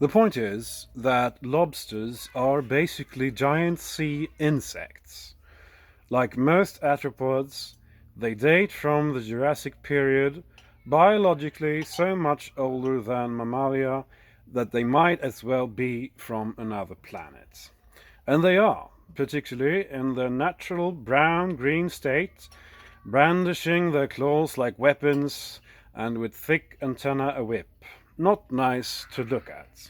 The point is that lobsters are basically giant sea insects. Like most arthropods, they date from the Jurassic period, biologically so much older than mammalia that they might as well be from another planet. And they are, particularly in their natural brown-green state, brandishing their claws like weapons and with thick antennae a whip. Not nice to look at.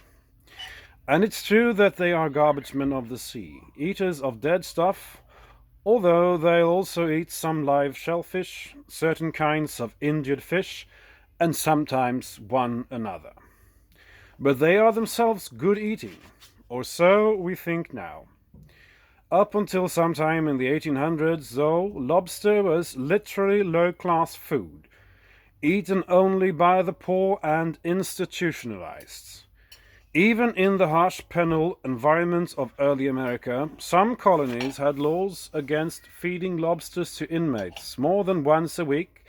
And it's true that they are garbage men of the sea, eaters of dead stuff, although they'll also eat some live shellfish, certain kinds of injured fish, and sometimes one another. But they are themselves good eating, or so we think now. Up until sometime in the 1800s, though, lobster was literally low-class food, eaten only by the poor and institutionalized. Even in the harsh penal environment of early America, some colonies had laws against feeding lobsters to inmates more than once a week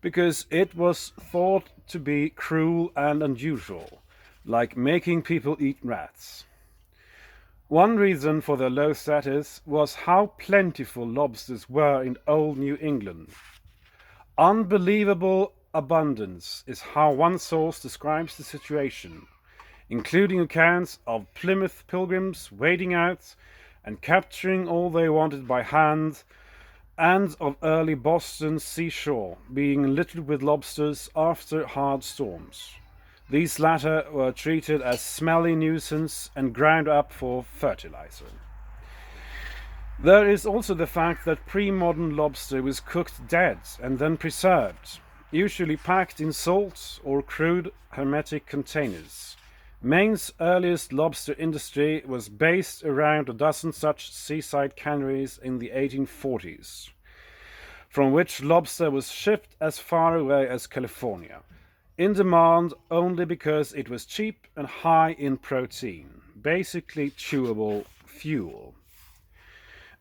because it was thought to be cruel and unusual, like making people eat rats. One reason for their low status was how plentiful lobsters were in old New England. Unbelievable abundance is how one source describes the situation, including accounts of Plymouth pilgrims wading out and capturing all they wanted by hand, and of early Boston seashore being littered with lobsters after hard storms. These latter were treated as smelly nuisance and ground up for fertilizer. There is also the fact that pre-modern lobster was cooked dead and then preserved, usually packed in salt or crude hermetic containers. Maine's earliest lobster industry was based around a dozen such seaside canneries in the 1840s, from which lobster was shipped as far away as California, in demand only because it was cheap and high in protein, basically chewable fuel.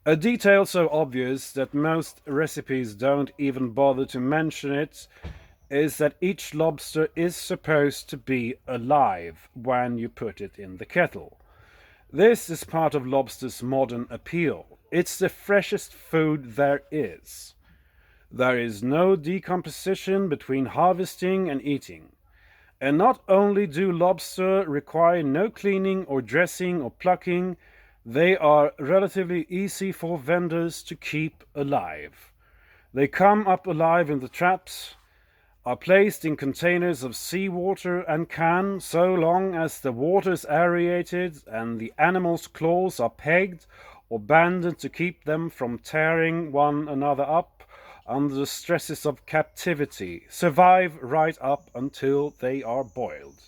A detail so obvious that most recipes don't even bother to mention it is that each lobster is supposed to be alive when you put it in the kettle. This is part of lobster's modern appeal. It's the freshest food there is. There is no decomposition between harvesting and eating. And not only do lobster require no cleaning or dressing or plucking, they are relatively easy for vendors to keep alive. They come up alive in the traps, are placed in containers of seawater and can, so long as the water is aerated and the animal's claws are pegged or banded to keep them from tearing one another up under the stresses of captivity, survive right up until they are boiled.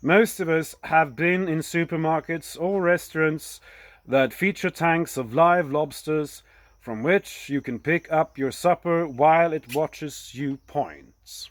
Most of us have been in supermarkets or restaurants that feature tanks of live lobsters from which you can pick up your supper while it watches you point.